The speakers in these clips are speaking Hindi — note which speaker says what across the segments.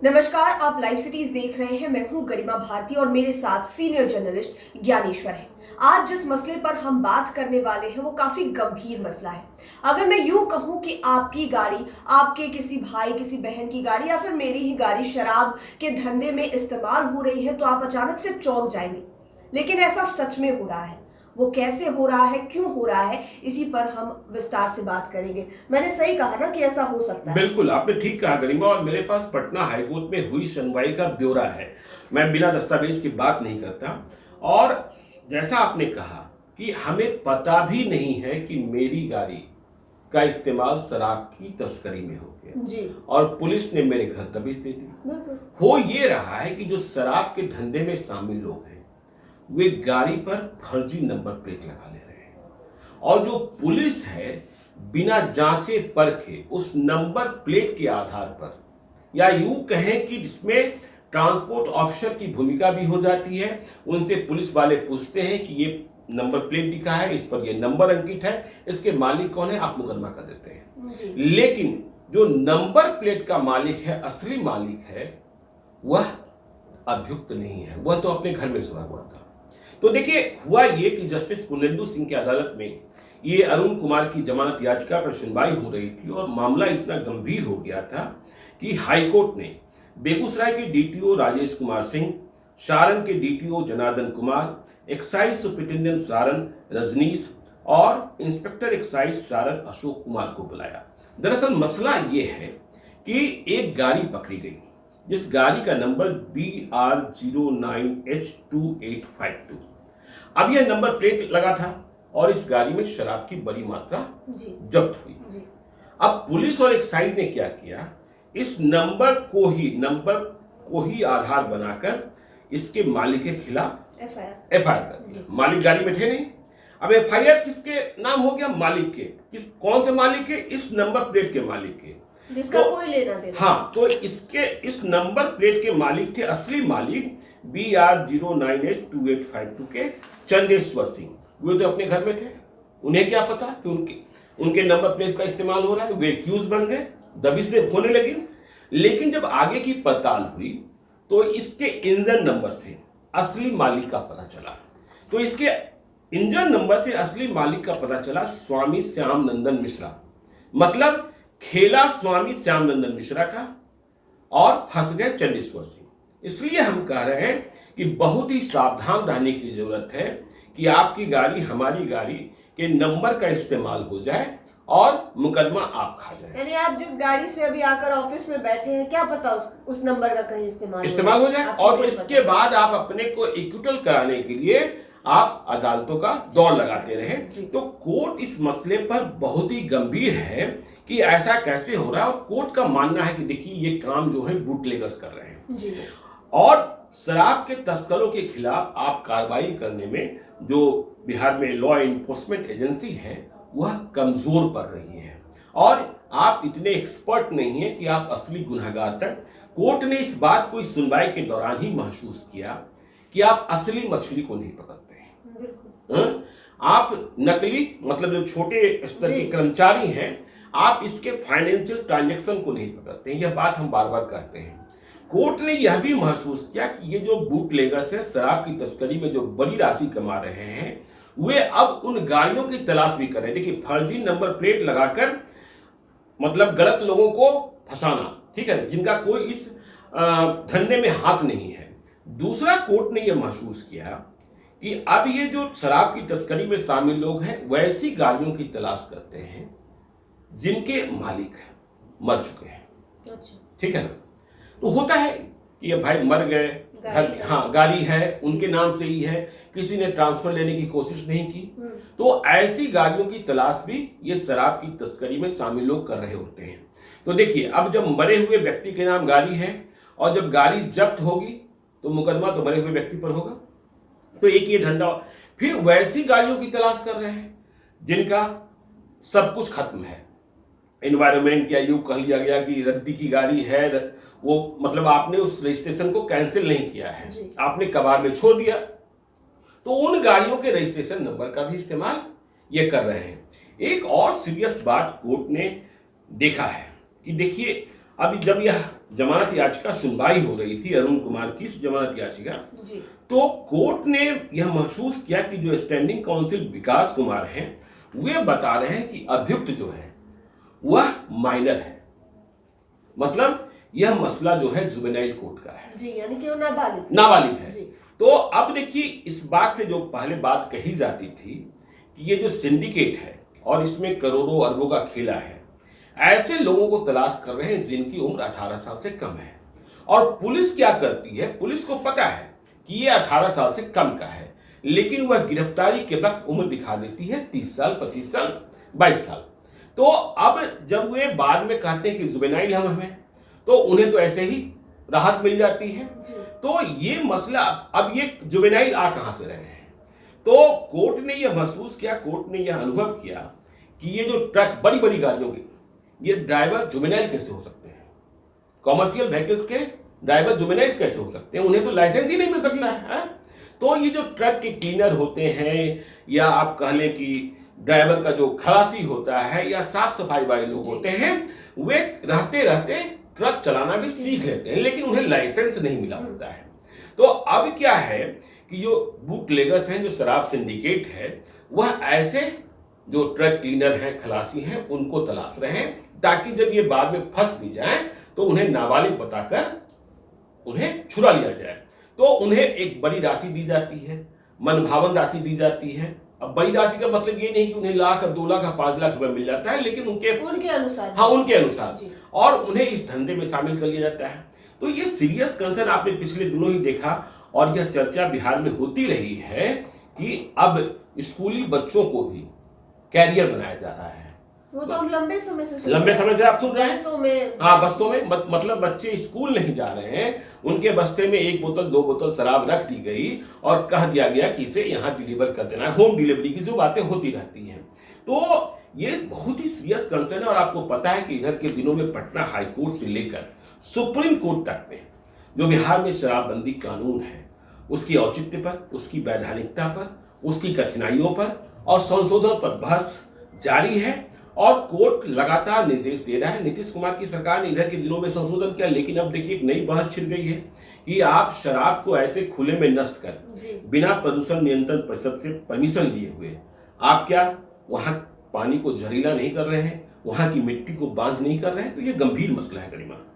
Speaker 1: नमस्कार, आप लाइव सिटीज देख रहे हैं। मैं हूं गरिमा भारती और मेरे साथ सीनियर जर्नलिस्ट ज्ञानेश्वर है। आज जिस मसले पर हम बात करने वाले हैं वो काफी गंभीर मसला है। अगर मैं यूं कहूं कि आपकी गाड़ी, आपके किसी भाई किसी बहन की गाड़ी या फिर मेरी ही गाड़ी शराब के धंधे में इस्तेमाल हो रही है तो आप अचानक से चौंक जाएंगे। लेकिन ऐसा सच में हो रहा है। वो कैसे हो रहा है, क्यों हो रहा है, इसी पर हम विस्तार से बात करेंगे। मैंने सही कहा ना कि ऐसा हो सकता है?
Speaker 2: बिल्कुल, आपने ठीक कहा गरिमा। और मेरे पास पटना हाईकोर्ट में हुई सुनवाई का ब्यौरा है। मैं बिना दस्तावेज की बात नहीं करता। और जैसा आपने कहा कि हमें पता भी नहीं है कि मेरी गाड़ी का इस्तेमाल शराब की तस्करी में हो गया
Speaker 1: जी।
Speaker 2: और पुलिस ने मेरे घर दबिश दे दी। हो ये रहा है कि जो शराब के धंधे में शामिल लोग हैं वे गाड़ी पर फर्जी नंबर प्लेट लगा ले रहे हैं और जो पुलिस है बिना जांचे परखे उस नंबर प्लेट के आधार पर, या यूं कहें कि जिसमें ट्रांसपोर्ट ऑफिसर की भूमिका भी हो जाती है, उनसे पुलिस वाले पूछते हैं कि ये नंबर प्लेट दिखा है, इस पर ये नंबर अंकित है, इसके मालिक कौन है, आप मुकदमा कर देते हैं। लेकिन जो नंबर प्लेट का मालिक है, असली मालिक है, वह अभियुक्त नहीं है, वह तो अपने घर में सोया हुआ था। तो देखिए, हुआ ये कि जस्टिस पुर्नेंदु सिंह की अदालत में ये अरुण कुमार की जमानत याचिका पर सुनवाई हो रही थी और मामला इतना गंभीर हो गया था कि हाईकोर्ट ने बेगूसराय के डीटीओ राजेश कुमार सिंह, सारण के DTO Janardan Kumar, excise superintendent Saran Rajnish और इंस्पेक्टर एक्साइज सारण अशोक कुमार को बुलाया। दरअसल मसला ये है कि एक गाड़ी पकड़ी गई जिस गाड़ी का नंबर BR09H2852। अब यह नंबर प्लेट लगा था और इस गाड़ी में शराब की बड़ी मात्रा जब्त हुई। अब पुलिस और एक्साइज ने क्या किया, इस नंबर को ही आधार बनाकर इसके मालिक के खिलाफ एफआईआर कर दिया। मालिक गाड़ी में थे नहीं। अब एफआईआर किसके नाम हो गया, मालिक के। कौन से मालिक के, इस नंबर प्लेट के मालिक के,
Speaker 1: जिसका कोई लेना देना।
Speaker 2: हाँ, तो इस नंबर प्लेट के मालिक थे, असली मालिक BR09H2852 के चंदेश्वर सिंह। वे तो अपने घर में थे, उन्हें क्या पता कि उनके नंबर प्लेट का इस्तेमाल हो रहा है। वे एक्यूज बन गए, दबिश होने लगी। लेकिन जब आगे की पड़ताल हुई तो इसके इंजन नंबर से असली मालिक का पता चला। तो इसके इंजन नंबर से असली मालिक का पता चला स्वामी श्याम नंदन मिश्रा, मतलब खेला स्वामी श्याम नंदन मिश्रा का, और फंस गए चंदेश्वर सिंह। इसलिए हम कह रहे हैं कि बहुत ही सावधान रहने की जरूरत है कि आपकी गाड़ी हमारी गाड़ी के नंबर का इस्तेमाल हो जाए और मुकदमा आप खा जाए।
Speaker 1: यानी आप जिस गाड़ी से अभी आकर ऑफिस में बैठे हैं, क्या पता उस नंबर का कहीं इस्तेमाल
Speaker 2: हो जाए और इसके बाद आप अपने को इक्विटल कराने के लिए आप अदालतों का दौड़ लगाते रहे। तो कोर्ट इस मसले पर बहुत ही गंभीर है कि ऐसा कैसे हो रहा है। और कोर्ट का मानना है कि देखिए ये काम जो है बूटलेगर्स कर रहे हैं और शराब के तस्करों के खिलाफ आप कार्रवाई करने में जो बिहार में लॉ एनफोर्समेंट एजेंसी है वह कमजोर पड़ रही है और आप इतने एक्सपर्ट नहीं है कि आप असली गुनहगार तक। कोर्ट ने इस बात को इस सुनवाई के दौरान ही महसूस किया कि आप असली मछली को नहीं पकड़ते हैं। आप नकली, मतलब जो छोटे स्तर के कर्मचारी हैं, आप इसके फाइनेंशियल ट्रांजैक्शन को नहीं पकड़ते हैं। यह बात हम बार बार कहते हैं। कोर्ट ने यह भी महसूस किया कि ये जो बूटलेगर्स है, शराब की तस्करी में जो बड़ी राशि कमा रहे हैं, वे अब उन गाड़ियों की तलाश भी कर रहे हैं। देखिए, फर्जी नंबर प्लेट लगाकर मतलब गलत लोगों को फंसाना, ठीक है, जिनका कोई इस धंधे में हाथ नहीं है। दूसरा, कोर्ट ने यह महसूस किया कि अब ये जो शराब की तस्करी में शामिल लोग हैं वैसी गाड़ियों की तलाश करते हैं जिनके मालिक मर चुके हैं। ठीक है ना। तो होता है कि ये भाई मर गए, हाँ गाड़ी है उनके नाम से ही है, किसी ने ट्रांसफर लेने की कोशिश नहीं की, तो ऐसी गाड़ियों की तलाश भी ये शराब की तस्करी में शामिल लोग कर रहे होते हैं। तो देखिए, अब जब मरे हुए व्यक्ति के नाम गाड़ी है और जब गाड़ी जब्त होगी तो मुकदमा तो मरे हुए व्यक्ति पर होगा। तो एक ये धंधा। फिर वैसी गाड़ियों की तलाश कर रहे हैं जिनका सब कुछ खत्म है, एनवायरमेंट, या यूं कह लिया गया कि रद्दी की गाड़ी है, वो मतलब आपने उस रजिस्ट्रेशन को कैंसिल नहीं किया है, आपने कबाड़ में छोड़ दिया, तो उन गाड़ियों के रजिस्ट्रेशन नंबर का भी इस्तेमाल ये कर रहे हैं। एक और सीरियस बात कोर्ट ने देखा है कि देखिए, अभी जब यह जमानत याचिका सुनवाई हो रही थी, अरुण कुमार की जमानत याचिका, तो कोर्ट ने यह महसूस किया कि जो स्टैंडिंग काउंसिल विकास कुमार हैं, वे बता रहे हैं कि अभियुक्त जो है वह माइनर है। मतलब यह मसला जो है जुवेनाइल कोर्ट का है
Speaker 1: जी, यानी कि वो
Speaker 2: नाबालिग है। तो अब देखिए, इस बात से जो पहले बात कही जाती थी कि ये जो सिंडिकेट है और इसमें करोड़ों अरबों का खेला है, ऐसे लोगों को तलाश कर रहे हैं जिनकी उम्र 18 साल से कम है। और पुलिस क्या करती है, पुलिस को पता है कि ये 18 साल से कम का है, लेकिन वह गिरफ्तारी के वक्त उम्र दिखा देती है 30 साल, 25 साल, 22 साल। तो अब जब वे बाद में कहते हैं कि जुवेनाइल हम हमें, तो उन्हें तो ऐसे ही राहत मिल जाती है। तो ये मसला, अब ये जुवेनाइल आ कहां से रहे हैं? तो कोर्ट ने यह महसूस किया, कोर्ट ने यह अनुभव किया कि ये जो ट्रक, बड़ी बड़ी गाड़ियों के ये ड्राइवर जुवेनाइल कैसे हो सकते हैं? कॉमर्शियल व्हीकल्स के ड्राइवर जुवेनाइल कैसे हो सकते हैं? उन्हें तो लाइसेंस ही नहीं मिल सकता है। तो ये जो ट्रक के क्लीनर होते हैं, या आप कह लें कि ड्राइवर का जो खलासी होता है, या साफ सफाई वाले लोग होते हैं, वे रहते रहते ट्रक चलाना भी सीख लेते हैं, लेकिन उन्हें लाइसेंस नहीं मिला होता है। तो अब क्या है कि जो बूटलेगर्स हैं, जो शराब सिंडिकेट है, वह ऐसे जो ट्रक क्लीनर हैं, खलासी हैं, उनको तलाश रहे हैं, ताकि जब ये बाद में फंस भी जाएं तो उन्हें नाबालिग बताकर उन्हें छुड़ा लिया जाए। तो उन्हें एक बड़ी राशि दी जाती है, मनभावन राशि दी जाती है। अब बड़ी राशि का मतलब ये नहीं कि उन्हें लाख, 2 लाख, 5 लाख रुपए मिल जाता है, लेकिन उनके अनुसार, हाँ, उनके अनुसार, और उन्हें इस धंधे में शामिल कर लिया जाता है। तो ये सीरियस कंसर्न आपने पिछले दिनों ही देखा, और यह चर्चा बिहार में होती रही है कि अब स्कूली बच्चों को भी कैरियर बनाया जा रहा है।
Speaker 1: वो तो हम लंबे समय से
Speaker 2: आप सुन रहे हैं। बस्तों में, हाँ, बस्तों में, मतलब बच्चे स्कूल नहीं जा रहे हैं, उनके बस्ते में 1 बोतल 2 बोतल शराब रख दी गई और कह दिया गया कि इसे यहाँ डिलीवर कर देना है। होम डिलीवरी की जो बातें होती रहती हैं, तो ये बहुत ही सीरियस कंसर्न है। और आपको पता है कि इधर के दिनों में पटना हाई कोर्ट से लेकर सुप्रीम कोर्ट तक में जो बिहार में शराबबंदी कानून है, उसकी औचित्य पर, उसकी वैधानिकता पर, उसकी कठिनाइयों पर और संशोधन पर बहस जारी है, और कोर्ट लगातार निर्देश दे रहा है। नीतीश कुमार की सरकार ने इधर के दिनों में संशोधन किया, लेकिन अब देखिए एक नई बहस छिड़ गई है कि आप शराब को ऐसे खुले में नष्ट कर, बिना प्रदूषण नियंत्रण परिषद से परमिशन लिए हुए, आप क्या वहां पानी को जहरीला नहीं कर रहे हैं, वहां की मिट्टी को बांझ नहीं कर रहे हैं? तो ये गंभीर मसला है गरिमा।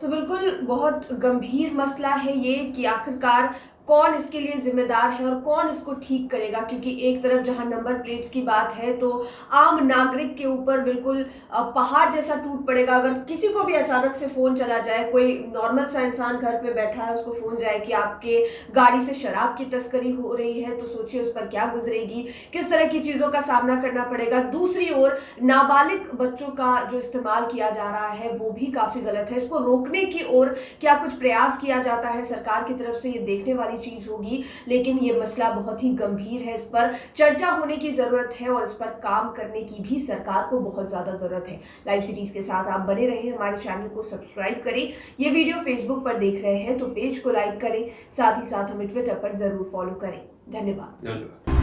Speaker 1: तो बिल्कुल बहुत गंभीर मसला है ये कि आखिरकार कौन इसके लिए जिम्मेदार है और कौन इसको ठीक करेगा, क्योंकि एक तरफ जहां नंबर प्लेट्स की बात है तो आम नागरिक के ऊपर बिल्कुल पहाड़ जैसा टूट पड़ेगा। अगर किसी को भी अचानक से फोन चला जाए, कोई नॉर्मल सा इंसान घर पे बैठा है, उसको फोन जाए कि आपके गाड़ी से शराब की तस्करी हो रही है, तो सोचिए उस पर क्या गुजरेगी, किस तरह की चीजों का सामना करना पड़ेगा। दूसरी ओर नाबालिग बच्चों का जो इस्तेमाल किया जा रहा है वो भी काफी गलत है। इसको रोकने की ओर क्या कुछ प्रयास किया जाता है सरकार की तरफ से, ये देखने वाली चीज होगी। लेकिन ये मसला बहुत ही गंभीर है, इस पर चर्चा होने की जरूरत है और इस पर काम करने की भी सरकार को बहुत ज्यादा जरूरत है। लाइव सिटीज के साथ आप बने रहे, हमारे चैनल को सब्सक्राइब करें। ये वीडियो फेसबुक पर देख रहे हैं तो पेज को लाइक करें, साथ ही साथ हमें ट्विटर पर जरूर फॉलो करें। धन्यवाद।